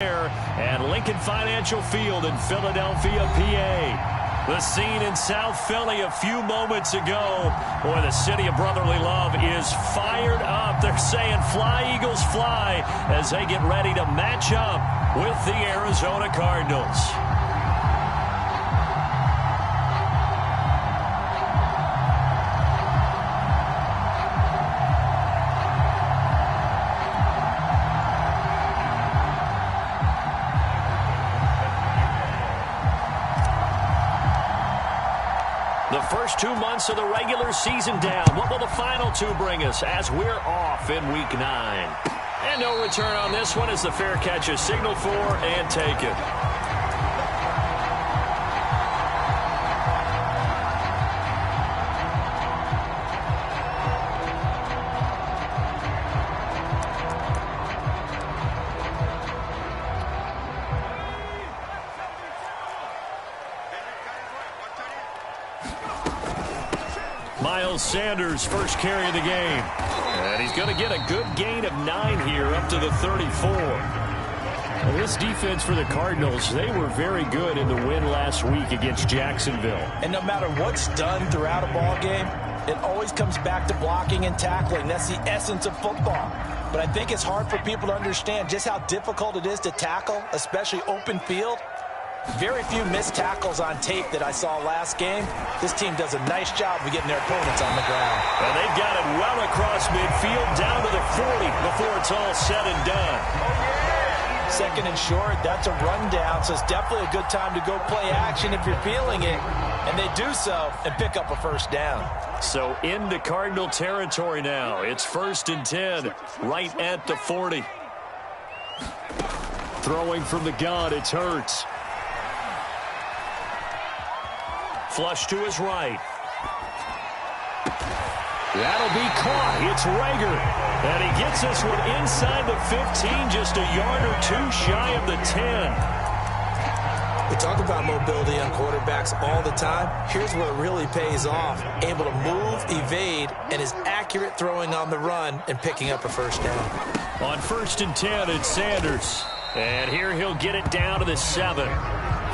there at Lincoln Financial Field in Philadelphia, PA. The scene in South Philly a few moments ago. Boy, the city of brotherly love is fired up. They're saying fly, Eagles, fly, as they get ready to match up with the Arizona Cardinals. The first 2 months of the regular season down. What will the final two bring us as we're off in Week 9? And no return on this one as the fair catch is signaled for and taken. Sanders first carry of the game. And he's going to get a good gain of 9 here up to the 34. Well, this defense for the Cardinals, they were very good in the win last week against Jacksonville. And no matter what's done throughout a ball game, it always comes back to blocking and tackling. That's the essence of football. But I think it's hard for people to understand just how difficult it is to tackle, especially open field. Very few missed tackles on tape that I saw last game. This team does a nice job of getting their opponents on the ground. And they've got it well across midfield down to the 40 before it's all said and done. Second and short, that's a rundown, so it's definitely a good time to go play action if you're feeling it. And they do so and pick up a first down. So into Cardinal territory now. It's 1st and 10 right at the 40. Throwing from the gun, it's Hurts. Flush to his right. That'll be caught. It's Rager. And he gets this one inside the 15, just a yard or two shy of the 10. We talk about mobility on quarterbacks all the time. Here's where it really pays off. Able to move, evade, and is accurate throwing on the run and picking up a first down. On 1st and 10, it's Sanders. And here he'll get it down to the 7.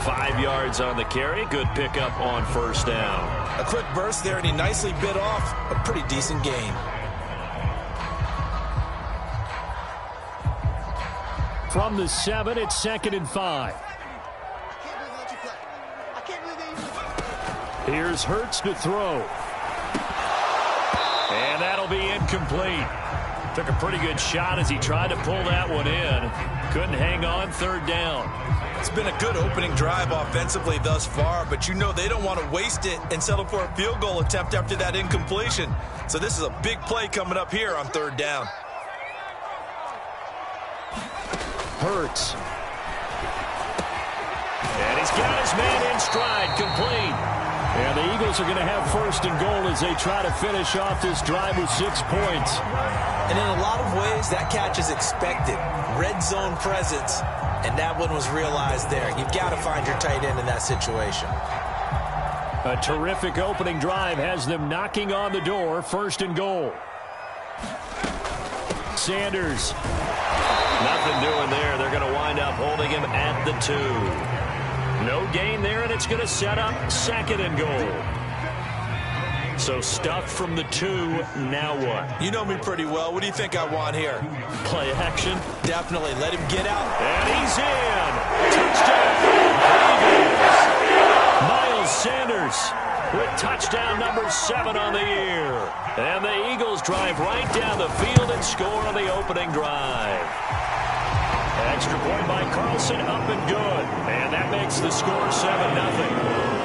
5 yards on the carry. Good pickup on first down. A quick burst there, and he nicely bit off a pretty decent gain. From the 7, it's 2nd and 5. Here's Hurts to throw. And that'll be incomplete. Took a pretty good shot as he tried to pull that one in. Couldn't hang on, 3rd down. It's been a good opening drive offensively thus far, but you know they don't want to waste it and settle for a field goal attempt after that incompletion. So this is a big play coming up here on 3rd down. Hurts. And he's got his man in stride, complete. And the Eagles are going to have 1st and goal as they try to finish off this drive with 6 points. And in a lot of ways, that catch is expected. Red zone presence. And that one was realized there. You've got to find your tight end in that situation. A terrific opening drive has them knocking on the door. 1st and goal. Sanders. Nothing doing there. They're going to wind up holding him at the 2. No gain there, and it's going to set up 2nd and goal. So stuffed from the 2, now what? You know me pretty well. What do you think I want here? Play action? Definitely. Let him get out. And he's in. Touchdown. Miles Sanders with touchdown number 7 on the year. And the Eagles drive right down the field and score on the opening drive. Extra point by Carlson, up and good. And that makes the score 7-0.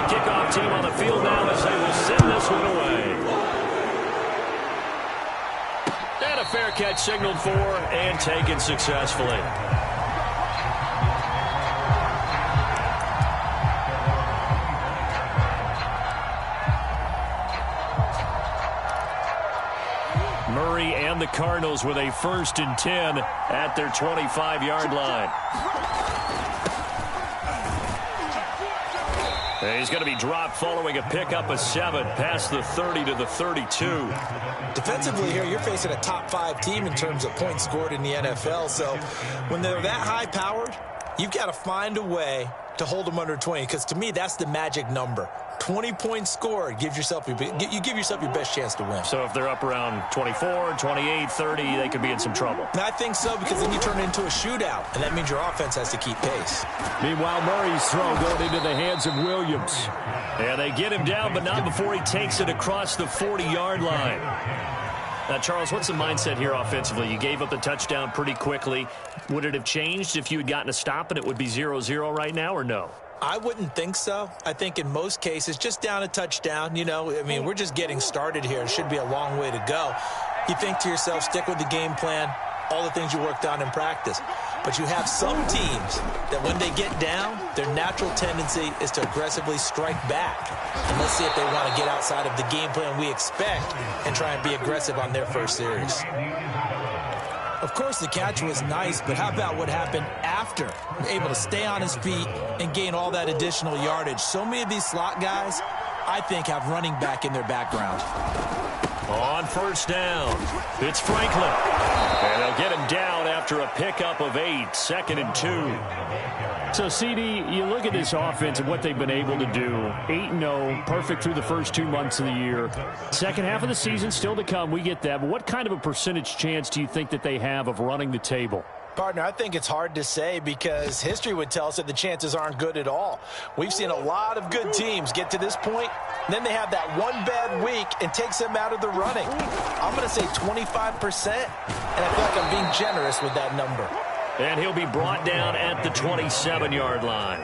Kickoff team on the field now as they will send this one away. And a fair catch signaled for and taken successfully. Murray and the Cardinals with a 1st and 10 at their 25-yard line. And he's going to be dropped following a pickup of 7 past the 30 to the 32. Defensively here, you're facing a top 5 team in terms of points scored in the NFL. So when they're that high-powered, you've got to find a way to hold them under 20, because to me, that's the magic number. 20 points scored, you give yourself your best chance to win. So if they're up around 24, 28, 30, they could be in some trouble. And I think so, because then you turn it into a shootout, and that means your offense has to keep pace. Meanwhile, Murray's throw going into the hands of Williams. Yeah, they get him down, but not before he takes it across the 40-yard line. Now, Charles, what's the mindset here offensively? You gave up the touchdown pretty quickly. Would it have changed if you had gotten a stop and it would be 0-0 right now, or no? I wouldn't think so. I think in most cases, just down a touchdown, we're just getting started here. It should be a long way to go. You think to yourself, stick with the game plan, all the things you worked on in practice. But you have some teams that when they get down, their natural tendency is to aggressively strike back. And let's see if they want to get outside of the game plan we expect and try and be aggressive on their first series. Of course, the catch was nice, but how about what happened after? Able to stay on his feet and gain all that additional yardage. So many of these slot guys, I think, have running back in their background. On first down, it's Franklin. And they'll get him down after a pickup of 8, 2nd and 2. So, CD, you look at this offense and what they've been able to do. 8-0, perfect through the first 2 months of the year. Second half of the season still to come, we get that. But what kind of a percentage chance do you think that they have of running the table? Partner, I think it's hard to say because history would tell us that the chances aren't good at all. We've seen a lot of good teams get to this point, and then they have that one bad week and takes them out of the running. I'm going to say 25%, and I feel like I'm being generous with that number. And he'll be brought down at the 27-yard line.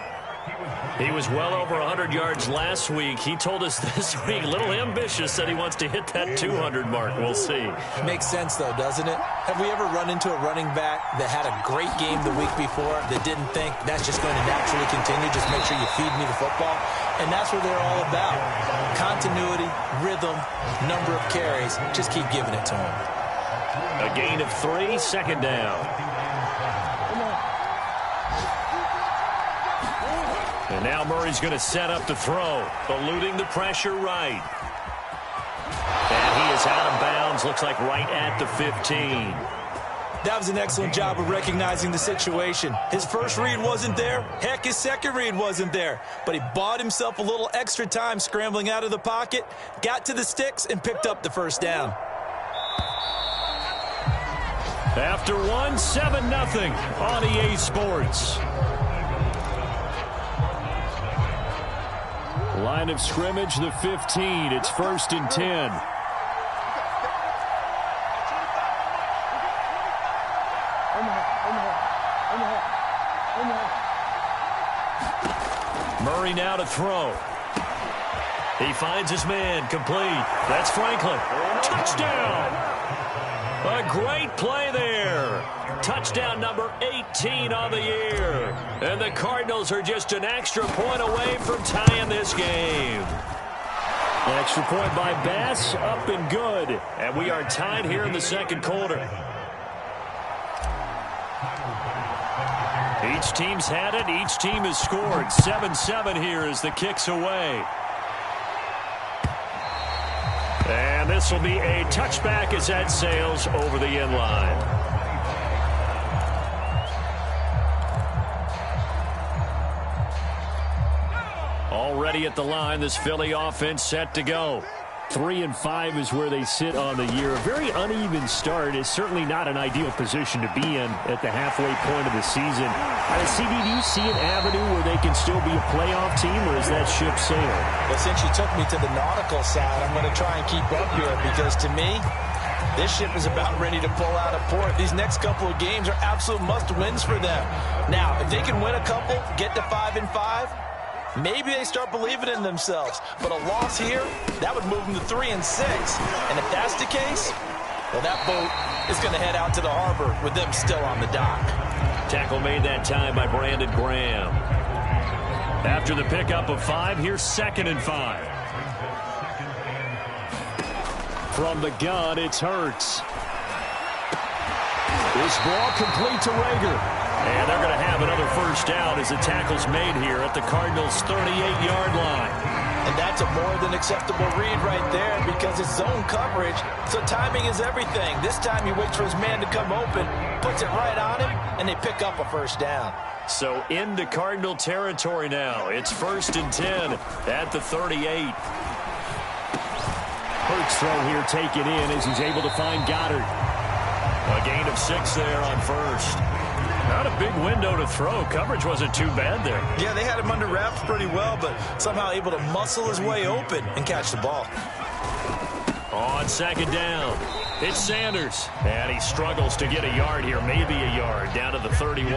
He was well over 100 yards last week. He told us this week, a little ambitious, said he wants to hit that 200 mark. We'll see. Makes sense, though, doesn't it? Have we ever run into a running back that had a great game the week before that didn't think that's just going to naturally continue, just make sure you feed me the football? And that's what they're all about. Continuity, rhythm, number of carries. Just keep giving it to them. A gain of 3, 2nd down. And now Murray's going to set up the throw, eluding the pressure right. And he is out of bounds, looks like right at the 15. That was an excellent job of recognizing the situation. His first read wasn't there. Heck, his second read wasn't there. But he bought himself a little extra time scrambling out of the pocket, got to the sticks, and picked up the first down. After 1, 7-0 on EA Sports. Line of scrimmage, the 15. It's 1st and 10. Murray now to throw. He finds his man, complete. That's Franklin. Touchdown! A great play there. Touchdown number 18 on the year. And the Cardinals are just an extra point away from tying this game. An extra point by Bass, up and good. And we are tied here in the second quarter. Each team's had it. Each team has scored. 7-7 here as the kick's away. And this will be a touchback as that sails over the end line. Already at the line, this Philly offense set to go. 3-5 is where they sit on the year. A very uneven start. Is certainly not an ideal position to be in at the halfway point of the season. CD, do you see an avenue where they can still be a playoff team, or is that ship sailed? Well, since you took me to the nautical side, I'm going to try and keep up here because to me, this ship is about ready to pull out of port. These next couple of games are absolute must-wins for them. Now, if they can win a couple, get to 5-5, maybe they start believing in themselves. But a loss here, that would move them to 3-6. And if that's the case, well, that boat is going to head out to the harbor with them still on the dock. Tackle made that time by Brandon Graham. After the pickup of 5, here's 2nd and 5. From the gun, it's Hurts. This ball complete to Rager. And they're going to have another first down as the tackle's made here at the Cardinals' 38-yard line. And that's a more than acceptable read right there because it's zone coverage, so timing is everything. This time he waits for his man to come open, puts it right on him, and they pick up a first down. So into Cardinal territory now. It's 1st and 10 at the 38. Hurts throw here taken in as he's able to find Goddard. A gain of 6 there on first. Not a big window to throw. Coverage wasn't too bad there. Yeah, they had him under wraps pretty well, but somehow able to muscle his way open and catch the ball. On 2nd down, it's Sanders. And he struggles to get a yard here, maybe a yard, down to the 31.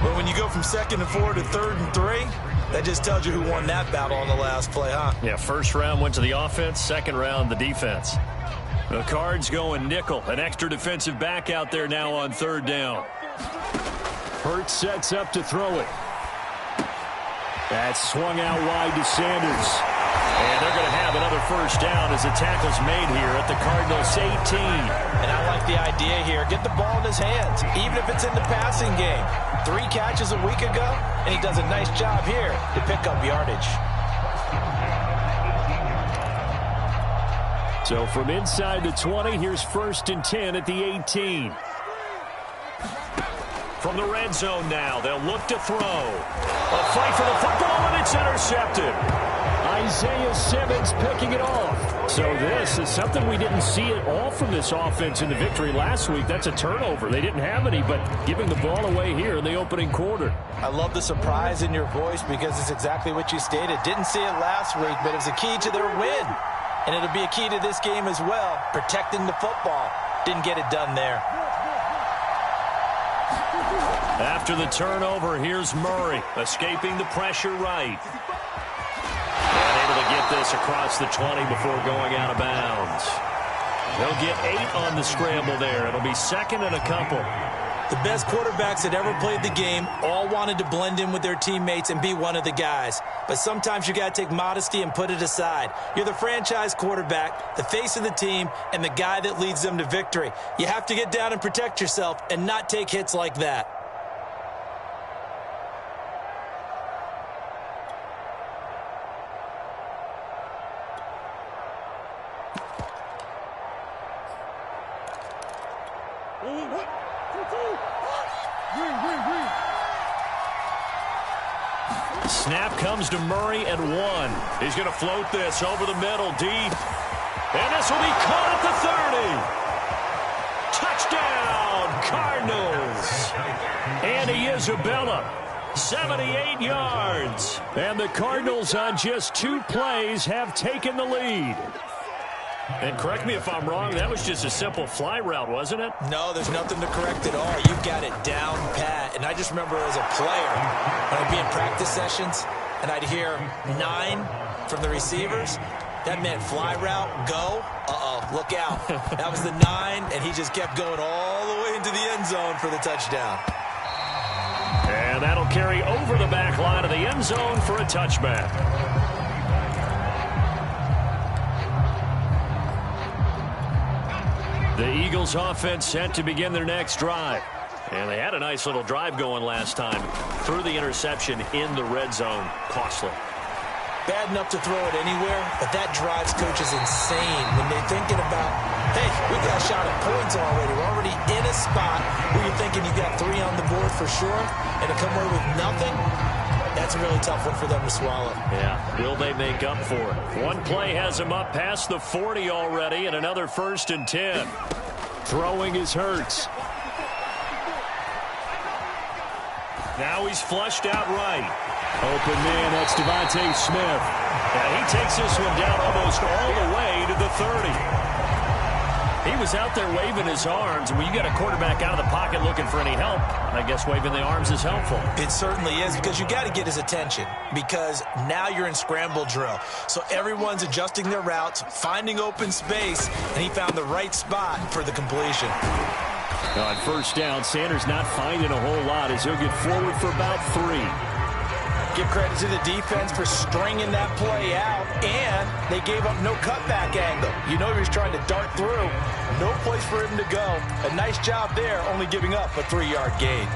But when you go from 2nd and 4 to 3rd and 3, that just tells you who won that battle on the last play, huh? Yeah, first round went to the offense, second round the defense. The Cards going nickel. An extra defensive back out there now on 3rd down. Hurts sets up to throw it. That's swung out wide to Sanders. And they're going to have another first down as the tackle's made here at the Cardinals' 18. And I like the idea here. Get the ball in his hands, even if it's in the passing game. 3 catches a week ago, and he does a nice job here to pick up yardage. So from inside the 20, here's 1st and 10 at the 18. From the red zone now, they'll look to throw. A fight for the football, and it's intercepted. Isaiah Simmons picking it off. So this is something we didn't see at all from this offense in the victory last week. That's a turnover. They didn't have any, but giving the ball away here in the opening quarter. I love the surprise in your voice because it's exactly what you stated. Didn't see it last week, but it was a key to their win. And it'll be a key to this game as well, protecting the football. Didn't get it done there. After the turnover, here's Murray, escaping the pressure right. And able to get this across the 20 before going out of bounds. They'll get 8 on the scramble there. It'll be 2nd and a couple. The best quarterbacks that ever played the game all wanted to blend in with their teammates and be one of the guys. But sometimes you got to take modesty and put it aside. You're the franchise quarterback, the face of the team, and the guy that leads them to victory. You have to get down and protect yourself and not take hits like that. Snap comes to Murray at 1. He's going to float this over the middle deep. And this will be caught at the 30. Touchdown, Cardinals. Andy Isabella, 78 yards. And the Cardinals on just 2 plays have taken the lead. And correct me if I'm wrong, that was just a simple fly route, wasn't it? No, there's nothing to correct at all. You've got it down pat. And I just remember as a player, when I'd be in practice sessions, and I'd hear 9 from the receivers, that meant fly route, go. Uh-oh, look out. That was the 9, and he just kept going all the way into the end zone for the touchdown. And that'll carry over the back line of the end zone for a touchback. The Eagles offense set to begin their next drive. And they had a nice little drive going last time. Threw the interception in the red zone. Costly. Bad enough to throw it anywhere, but that drives coaches insane when they're thinking about, hey, we got a shot at points already. We're already in a spot where you're thinking you got 3 on the board for sure, and to come away with nothing, that's a really tough one for them to swallow. Yeah, will they make up for it? One play has them up past the 40 already, and another 1st and 10. Throwing is Hurts. Now he's flushed out right. Open man, that's Devontae Smith. And he takes this one down almost all the way to the 30. He was out there waving his arms, and when you got a quarterback out of the pocket looking for any help, I guess waving the arms is helpful. It certainly is, because you got to get his attention, because now you're in scramble drill. So everyone's adjusting their routes, finding open space, and he found the right spot for the completion. On 1st down, Sanders not finding a whole lot as he'll get forward for about 3. Give credit to the defense for stringing that play out, and they gave up no cutback angle. You know he was trying to dart through. No place for him to go. A nice job there, only giving up a 3-yard gain.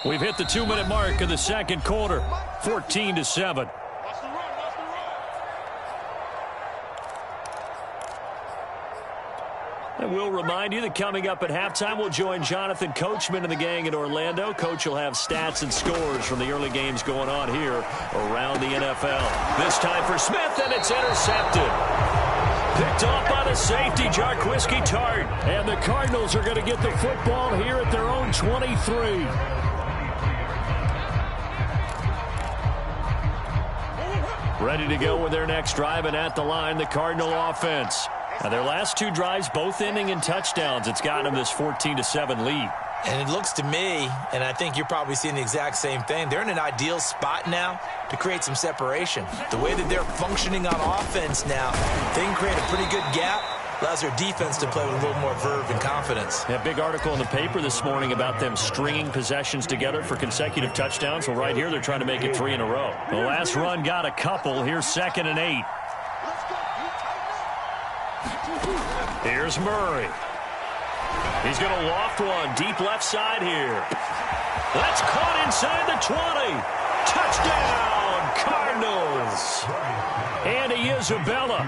We've hit the 2-minute mark of the second quarter, 14-7. And we'll remind you that coming up at halftime, we'll join Jonathan Coachman and the gang in Orlando. Coach will have stats and scores from the early games going on here around the NFL. This time for Smith, and it's intercepted. Picked off by the safety, Jarquiski Tart. And the Cardinals are going to get the football here at their own 23. Ready to go with their next drive, and at the line, the Cardinal offense. Now, their last 2 drives, both ending in touchdowns. It's got them this 14-7 lead. And it looks to me, and I think you're probably seeing the exact same thing, they're in an ideal spot now to create some separation. The way that they're functioning on offense now, they can create a pretty good gap. Allows their defense to play with a little more verve and confidence. A big article in the paper this morning about them stringing possessions together for consecutive touchdowns. Well, right here, they're trying to make it 3 in a row. The last run got a couple. Here's 2nd and 8. Here's Murray. He's going to loft one deep left side here. That's caught inside the 20. Touchdown, Cardinals. Andy Isabella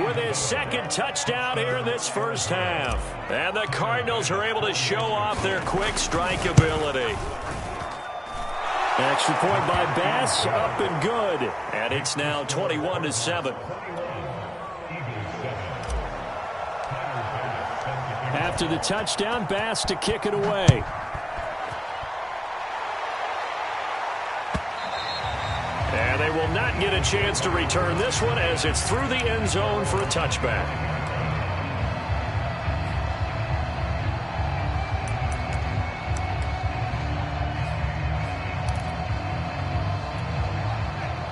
with his 2nd touchdown here in this first half. And the Cardinals are able to show off their quick strike ability. Extra point by Bass, up and good. And it's now 21-7. After the touchdown, Bass to kick it away. And they will not get a chance to return this one as it's through the end zone for a touchback.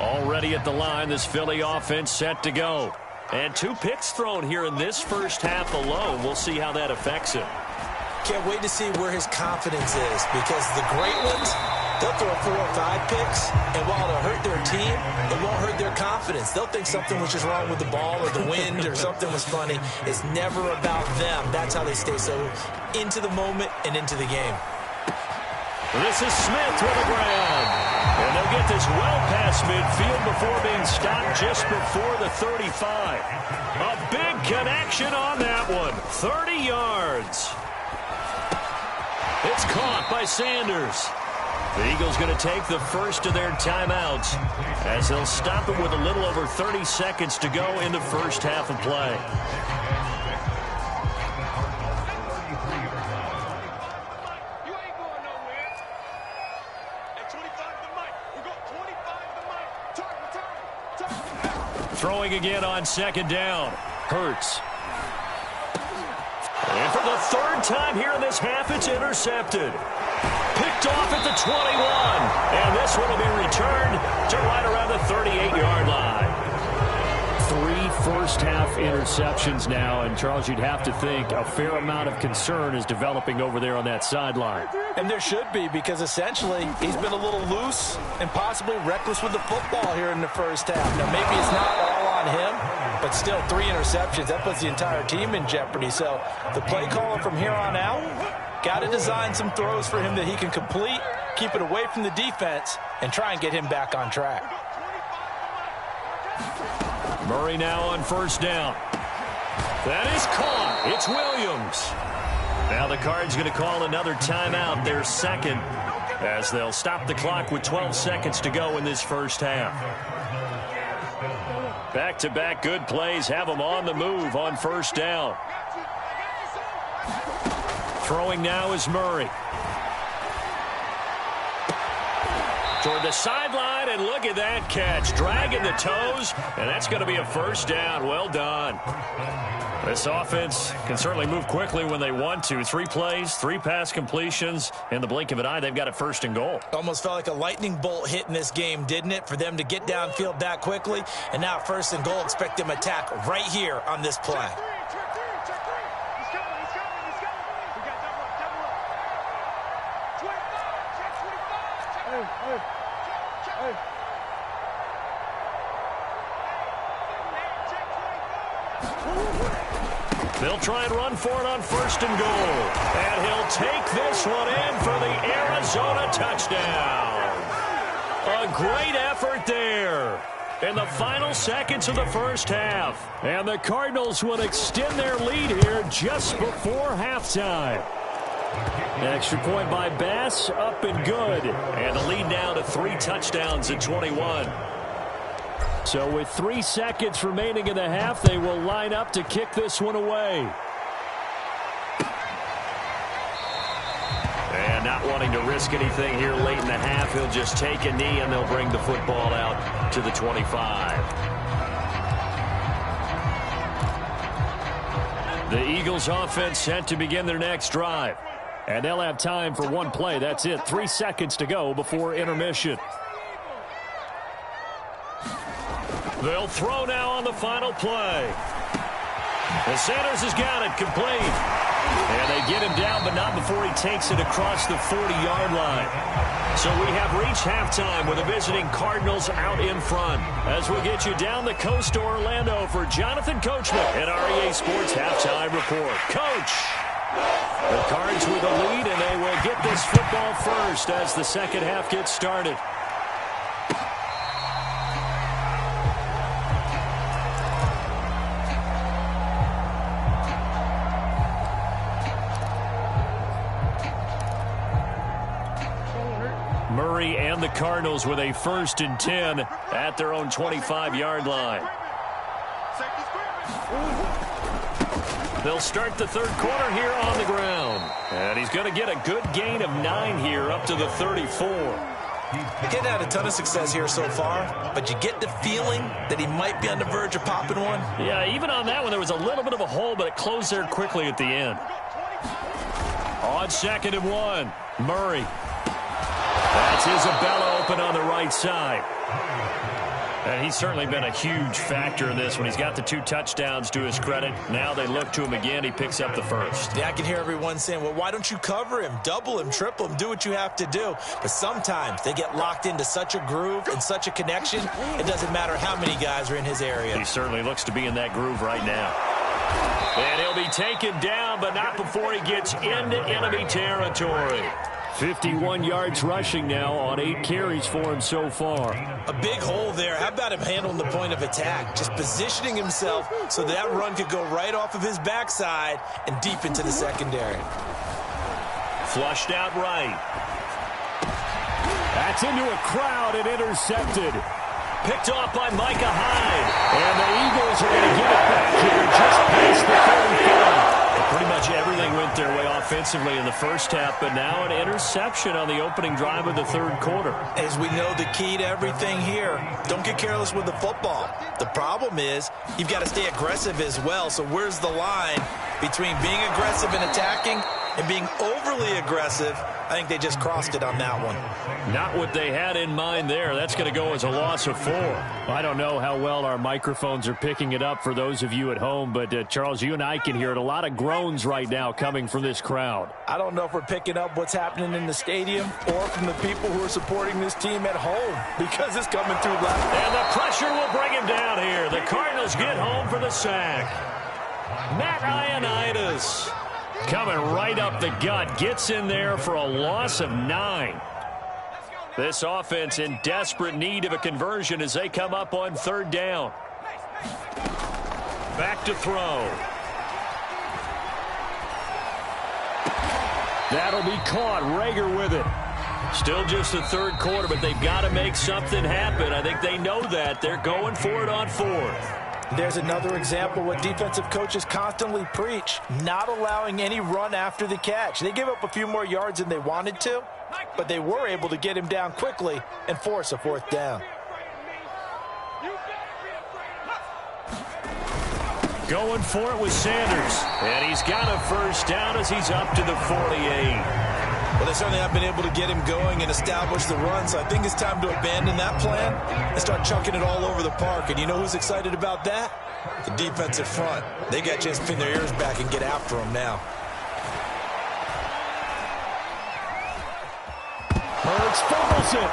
Already at the line, this Philly offense set to go. And 2 picks thrown here in this first half alone. We'll see how that affects him. Can't wait to see where his confidence is, because the great ones, they'll throw 4 or 5 picks, and while it'll hurt their team, it won't hurt their confidence. They'll think something was just wrong with the ball or the wind or something was funny. It's never about them. That's how they stay so into the moment and into the game. This is Smith with a grab. And they'll get this well past midfield before being stopped just before the 35. A big connection on that one. 30 yards. It's caught by Sanders. The Eagles going to take the first of their timeouts as they'll stop it with a little over 30 seconds to go in the first half of play. Throwing again on 2nd down. Hurts. And for the 3rd time here in this half, it's intercepted. Picked off at the 21. And this one will be returned to right around the 38-yard line. 3 first-half interceptions now, and Charles, you'd have to think a fair amount of concern is developing over there on that sideline. And there should be, because essentially he's been a little loose and possibly reckless with the football here in the first half. Now, maybe it's not all on him, but still 3 interceptions. That puts the entire team in jeopardy. So the play calling from here on out, got to design some throws for him that he can complete, keep it away from the defense, and try and get him back on track. Murray now on 1st down. That is caught. It's Williams. Now the Cards going to call another timeout, their 2nd, as they'll stop the clock with 12 seconds to go in this first half. Back-to-back good plays have them on the move on 1st down. Throwing now is Murray. Toward the sideline, and look at that catch. Dragging the toes, and that's going to be a 1st down. Well done. This offense can certainly move quickly when they want to. 3 plays, 3 pass completions. In the blink of an eye, they've got it 1st and goal. Almost felt like a lightning bolt hit in this game, didn't it? For them to get downfield that quickly. And now 1st and goal, expect them to attack right here on this play. They'll try and run for it on 1st and goal. And he'll take this one in for the Arizona touchdown. A great effort there in the final seconds of the first half. And the Cardinals will extend their lead here just before halftime. An extra point by Bass, up and good. And the lead now to 3 touchdowns at 21. So with 3 seconds remaining in the half, they will line up to kick this one away. And not wanting to risk anything here late in the half, he'll just take a knee and they'll bring the football out to the 25. The Eagles offense set to begin their next drive. And they'll have time for one play. That's it. 3 seconds to go before intermission. They'll throw now on the final play. And Sanders has got it complete. And they get him down, but not before he takes it across the 40-yard line. So we have reached halftime with the visiting Cardinals out in front. As we get you down the coast to Orlando for Jonathan Coachman at REA Sports Halftime Report. Coach! The Cards with the lead, and they will get this football first as the second half gets started. Murray and the Cardinals with a 1st and 10 at their own 25-yard line. They'll start the third quarter here on the ground. And he's going to get a good gain of 9 here up to the 34. He's getting had a ton of success here so far, but you get the feeling that he might be on the verge of popping one. Yeah, even on that one, there was a little bit of a hole, but it closed there quickly at the end. On 2nd and 1, Murray. That's Isabella open on the right side. And he's certainly been a huge factor in this when he's got the 2 touchdowns to his credit. Now they look to him again. He picks up the first. Yeah, I can hear everyone saying, well, why don't you cover him, double him, triple him, do what you have to do. But sometimes they get locked into such a groove and such a connection, it doesn't matter how many guys are in his area. He certainly looks to be in that groove right now. And he'll be taken down, but not before he gets into enemy territory. 51 yards rushing now on 8 carries for him so far. A big hole there. How about him handling the point of attack? Just positioning himself so that run could go right off of his backside and deep into the secondary. Flushed out right. That's into a crowd and intercepted. Picked off by Micah Hyde. And the Eagles are going to get it back here just past the 34. Pretty much everything went their way offensively in the first half, but now an interception on the opening drive of the third quarter. As we know, the key to everything here, don't get careless with the football. The problem is you've got to stay aggressive as well. So where's the line between being aggressive and attacking and being overly aggressive? I think they just crossed it on that one. Not what they had in mind there. That's going to go as a loss of 4. I don't know how well our microphones are picking it up for those of you at home, but Charles, you and I can hear it. A lot of groans right now coming from this crowd. I don't know if we're picking up what's happening in the stadium or from the people who are supporting this team at home because it's coming through loud. And the pressure will bring him down here. The Cardinals get home for the sack. Matt Ioannidis coming right up the gut. Gets in there for a loss of 9. This offense in desperate need of a conversion as they come up on 3rd down. Back to throw. That'll be caught. Rager with it. Still just the third quarter, but they've got to make something happen. I think they know that. They're going for it on 4th. There's another example what defensive coaches constantly preach, not allowing any run after the catch. They gave up a few more yards than they wanted to, but they were able to get him down quickly and force a 4th down. Going for it with Sanders. And he's got a first down as he's up to the 48. Well, they certainly have been able to get him going and establish the run, so I think it's time to abandon that plan and start chucking it all over the park. And you know who's excited about that? The defensive front. They got a chance to pin their ears back and get after him now. Hurts fumbles it.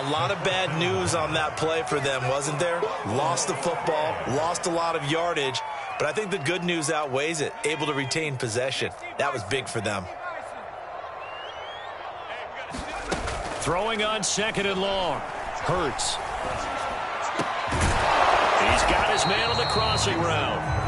A lot of bad news on that play for them, wasn't there? Lost the football, lost a lot of yardage, but I think the good news outweighs it. Able to retain possession. That was big for them. Throwing on 2nd and long. Hurts. He's got his man on the crossing route.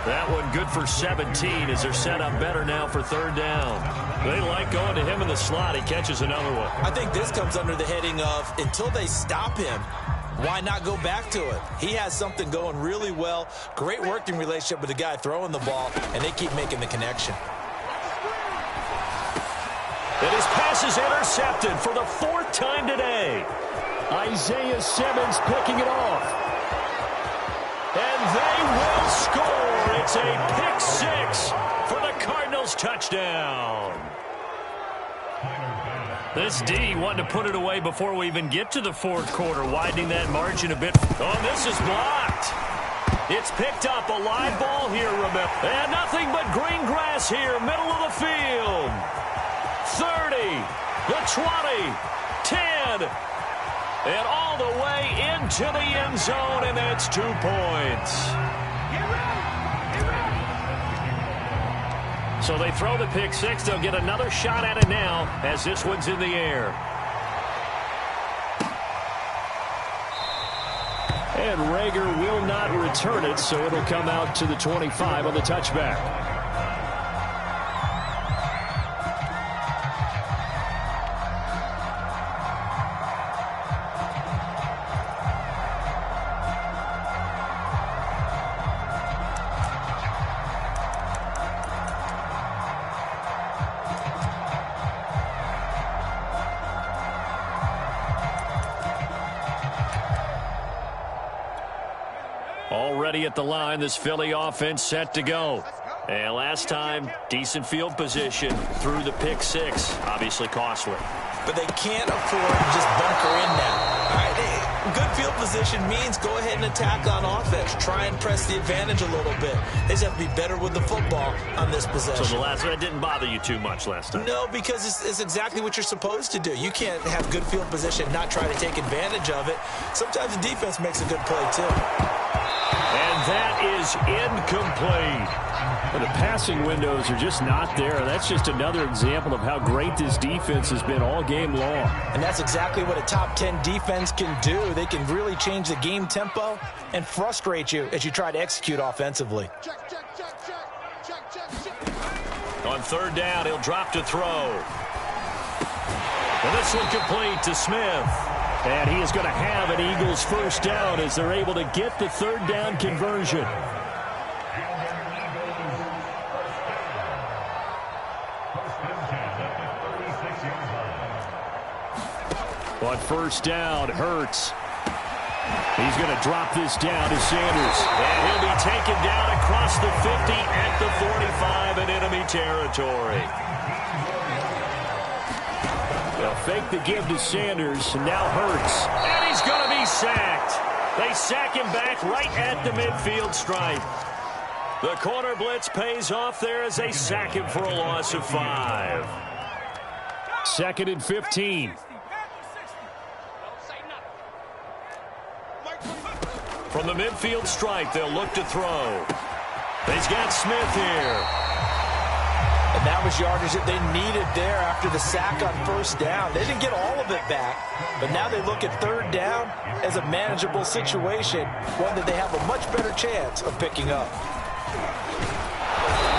That one good for 17 as they're set up better now for 3rd down. They like going to him in the slot. He catches another one. I think this comes under the heading of until they stop him, why not go back to it? He has something going really well. Great working relationship with the guy throwing the ball, and they keep making the connection. And his pass is intercepted for the 4th time today. Isaiah Simmons picking it off. And they will score. It's a pick 6 for the Cardinals touchdown. This D wanted to put it away before we even get to the 4th quarter, widening that margin a bit. Oh, this is blocked. It's picked up, a live ball here, remember. And nothing but green grass here, middle of the field. 30, the 20, 10, and all the way into the end zone, and that's 2 points. So they throw the pick 6. They'll get another shot at it now as this one's in the air. And Rager will not return it, so it'll come out to the 25 on the touchback. Already at the line, this Philly offense set to go. And last time, decent field position through the pick 6. Obviously costly. But they can't afford to just bunker in now. All right, good field position means go ahead and attack on offense. Try and press the advantage a little bit. They just have to be better with the football on this possession. So the last one didn't bother you too much last time? No, because it's exactly what you're supposed to do. You can't have good field position and not try to take advantage of it. Sometimes the defense makes a good play, too. And that is incomplete. The passing windows are just not there. That's just another example of how great this defense has been all game long. And that's exactly what a top 10 defense can do. They can really change the game tempo and frustrate you as you try to execute offensively. On 3rd down, he'll drop to throw. And this one complete to Smith. And he is going to have an Eagles 1st down as they're able to get the 3rd down conversion. On 1st down, Hurts. He's going to drop this down to Sanders. And he'll be taken down across the 50 at the 45 in enemy territory. They'll fake the give to Sanders, and now Hurts. And he's going to be sacked. They sack him back right at the midfield stripe. The corner blitz pays off there as they sack him for a loss of 5. 2nd and 15. From the midfield stripe, they'll look to throw. He's got Smith here. And that was yardage that they needed there after the sack on 1st down. They didn't get all of it back, but now they look at 3rd down as a manageable situation, one that they have a much better chance of picking up.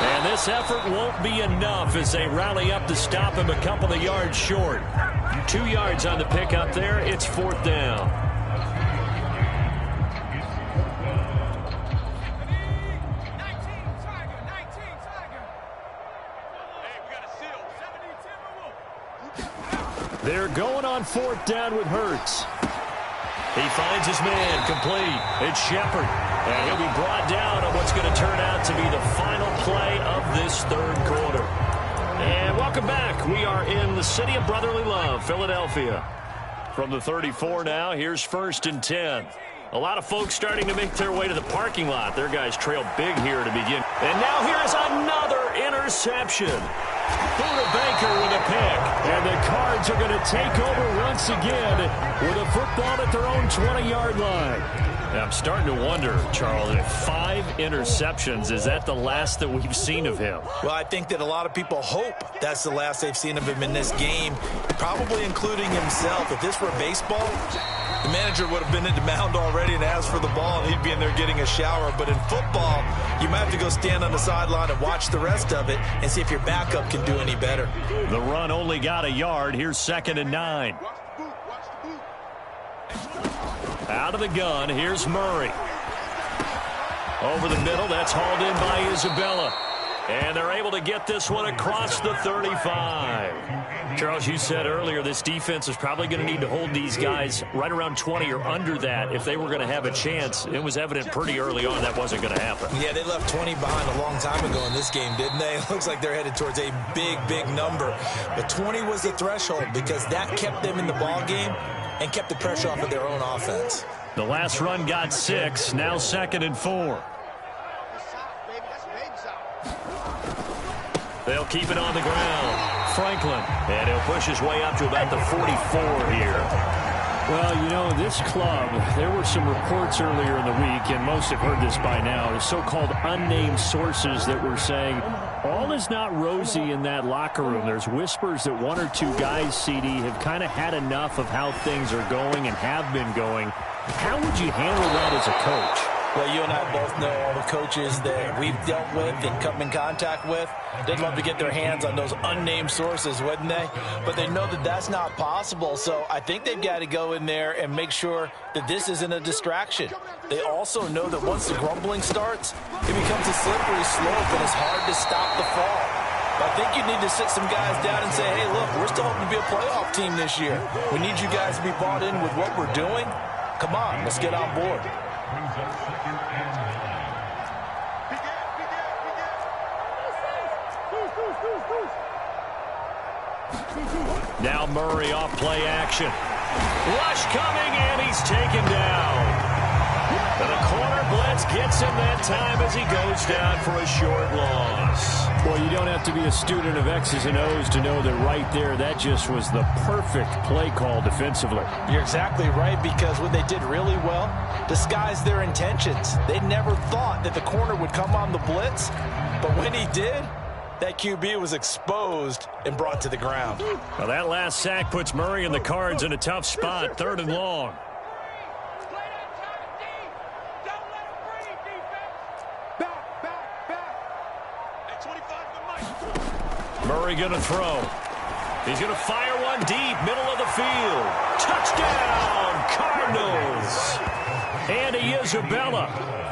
And this effort won't be enough as they rally up to stop him a couple of yards short. 2 yards on the pickup there. It's 4th down. They're going on 4th down with Hurts. He finds his man complete. It's Shepard. And he'll be brought down on what's going to turn out to be the final play of this 3rd quarter. And welcome back. We are in the city of brotherly love, Philadelphia. From the 34 now, here's 1st and 10. A lot of folks starting to make their way to the parking lot. Their guys trail big here to begin. And now here's another interception. Buda Baker with a pick. And the Cards are going to take over once again with a football at their own 20-yard line. Now, I'm starting to wonder, Charles, if 5 interceptions, is that the last that we've seen of him? Well, I think that a lot of people hope that's the last they've seen of him in this game, probably including himself. If this were baseball, the manager would have been in the mound already and asked for the ball, and he'd be in there getting a shower. But in football, you might have to go stand on the sideline and watch the rest of it and see if your backup can do any better. The run only got a yard. Here's 2nd and 9. Out of the gun, here's Murray. Over the middle, that's hauled in by Isabella. And they're able to get this one across the 35. Charles, you said earlier this defense is probably going to need to hold these guys right around 20 or under that if they were going to have a chance. It was evident pretty early on that wasn't going to happen. Yeah, they left 20 behind a long time ago in this game, didn't they? It looks like they're headed towards a big, big number. But 20 was the threshold because that kept them in the ball game and kept the pressure off of their own offense. The last run got 6, now 2nd and 4. They'll keep it on the ground. Franklin, and he'll push his way up to about the 44 here. Well, you know, this club, there were some reports earlier in the week, and most have heard this by now, the so-called unnamed sources that were saying all is not rosy in that locker room. There's whispers that 1 or 2 guys, CD, have kind of had enough of how things are going and have been going. How would you handle that as a coach? Well, you and I both know all the coaches that we've dealt with and come in contact with. They'd love to get their hands on those unnamed sources, wouldn't they? But they know that that's not possible, so I think they've got to go in there and make sure that this isn't a distraction. They also know that once the grumbling starts, it becomes a slippery slope and it's hard to stop the fall. I think you need to sit some guys down and say, hey, look, we're still hoping to be a playoff team this year. We need you guys to be bought in with what we're doing. Come on, let's get on board. Now Murray off play action. Rush coming, and he's taken down. And the corner blitz gets him that time as he goes down for a short loss. Well, you don't have to be a student of X's and O's to know that right there, that just was the perfect play call defensively. You're exactly right, because what they did really well, disguised their intentions. They never thought that the corner would come on the blitz, but when he did, that QB was exposed and brought to the ground. Well, that last sack puts Murray and the Cards in a tough spot, 3rd and long. Murray going to throw. He's going to fire one deep, middle of the field. Touchdown, Cardinals. Andy Isabella,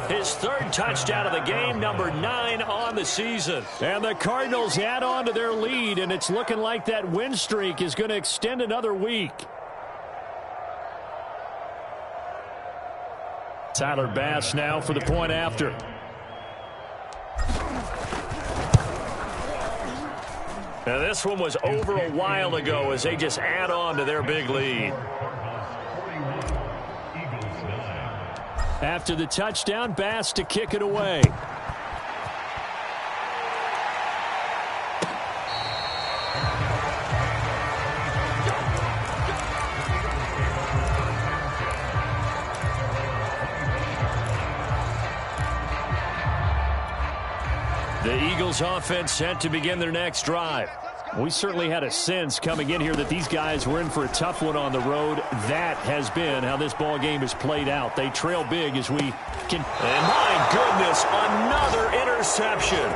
his 3rd touchdown of the game, number 9 on the season. And the Cardinals add on to their lead, and it's looking like that win streak is going to extend another week. Tyler Bass now for the point after. Now, this one was over a while ago as they just add on to their big lead. After the touchdown, Bass to kick it away. The Eagles offense set to begin their next drive. We certainly had a sense coming in here that these guys were in for a tough one on the road. That has been how this ball game has played out. They trail big as we can. And my goodness, another interception.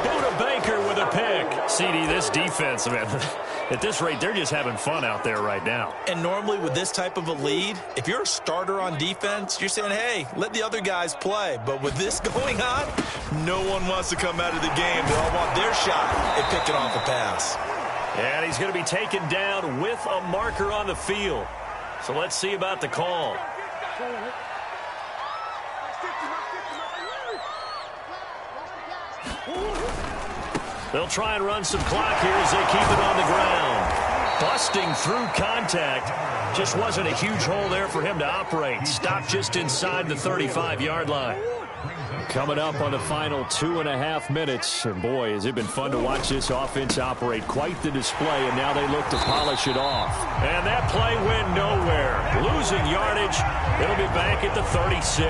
Buda Baker with a pick. CD, this defense, man, at this rate, they're just having fun out there right now. And normally with this type of a lead, if you're a starter on defense, you're saying, hey, let the other guys play. But with this going on, no one wants to come out of the game. They all want their shot at picking off a pass. And he's going to be taken down with a marker on the field. So let's see about the call. They'll try and run some clock here as they keep it on the ground. Busting through contact. Just wasn't a huge hole there for him to operate. Stopped just inside the 35-yard line. Coming up on the final 2.5 minutes. And boy, has it been fun to watch this offense operate. Quite the display, and now they look to polish it off. And that play went nowhere. Losing yardage. It'll be back at the 36.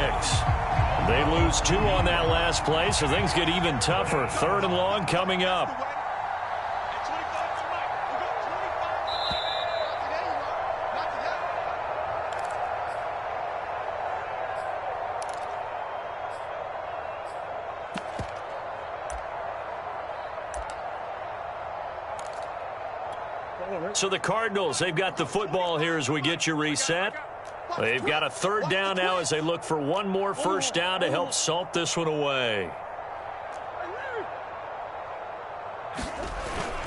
They lose 2 on that last play, so things get even tougher. 3rd and long coming up. So the Cardinals, they've got the football here as we get you reset. They've got a 3rd down now as they look for one more first down to help salt this one away.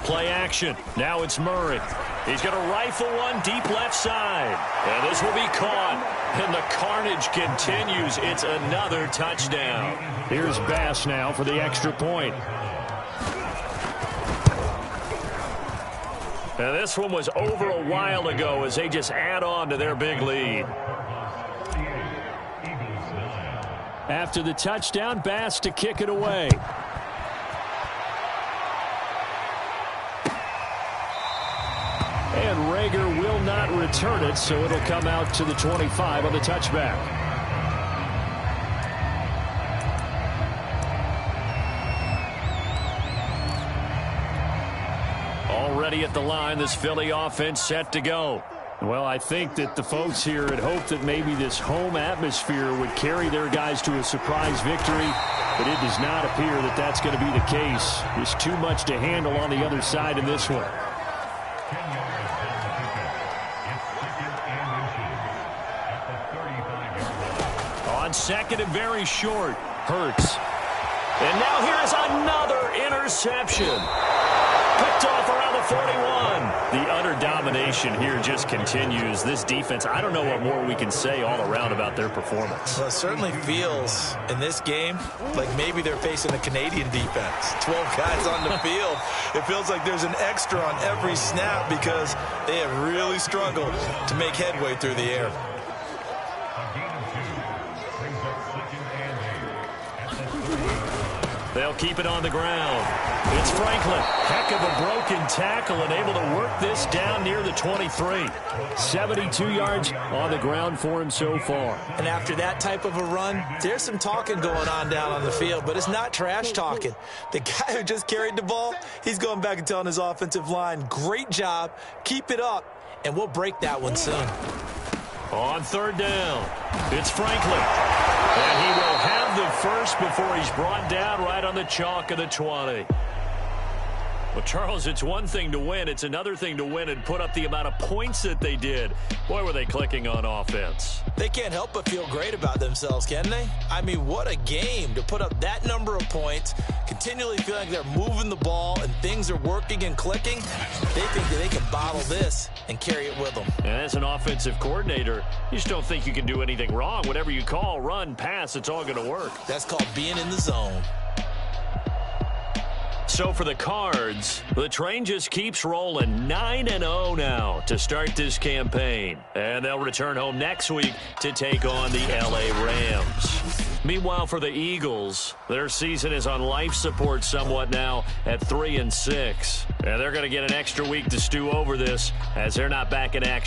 Play action. Now it's Murray. He's going to rifle one deep left side. And this will be caught. And the carnage continues. It's another touchdown. Here's Bass now for the extra point. Now this one was over a while ago as they just add on to their big lead. After the touchdown, Bass to kick it away. And Rager will not return it, so it'll come out to the 25 on the touchback. Already at the line, this Philly offense set to go. Well, I think that the folks here had hoped that maybe this home atmosphere would carry their guys to a surprise victory, but it does not appear that that's going to be the case. There's too much to handle on the other side in this one. On 2nd and very short, Hurts. And now here's another interception. Picked off around the 41. The utter domination here just continues. This defense, I don't know what more we can say all around about their performance. Well, it certainly feels in this game like maybe they're facing a Canadian defense. 12 guys on the field. It feels like there's an extra on every snap because they have really struggled to make headway through the air. They'll keep it on the ground. It's Franklin. Heck of a broken tackle and able to work this down near the 23. 72 yards on the ground for him so far. And after that type of a run, there's some talking going on down on the field, but it's not trash talking. The guy who just carried the ball, he's going back and telling his offensive line, great job, keep it up, and we'll break that one soon. On 3rd down, it's Franklin. And he will have the first before he's brought down right on the chalk of the 20. Well, Charles, it's one thing to win. It's another thing to win and put up the amount of points that they did. Boy, were they clicking on offense. They can't help but feel great about themselves, can they? I mean, what a game to put up that number of points, continually feeling like they're moving the ball and things are working and clicking. They think that they can bottle this and carry it with them. And as an offensive coordinator, you just don't think you can do anything wrong. Whatever you call, run, pass, it's all going to work. That's called being in the zone. So for the Cards, the train just keeps rolling. 9-0 now to start this campaign. And they'll return home next week to take on the LA Rams. Meanwhile, for the Eagles, their season is on life support somewhat now at 3-6. And they're going to get an extra week to stew over this as they're not back in action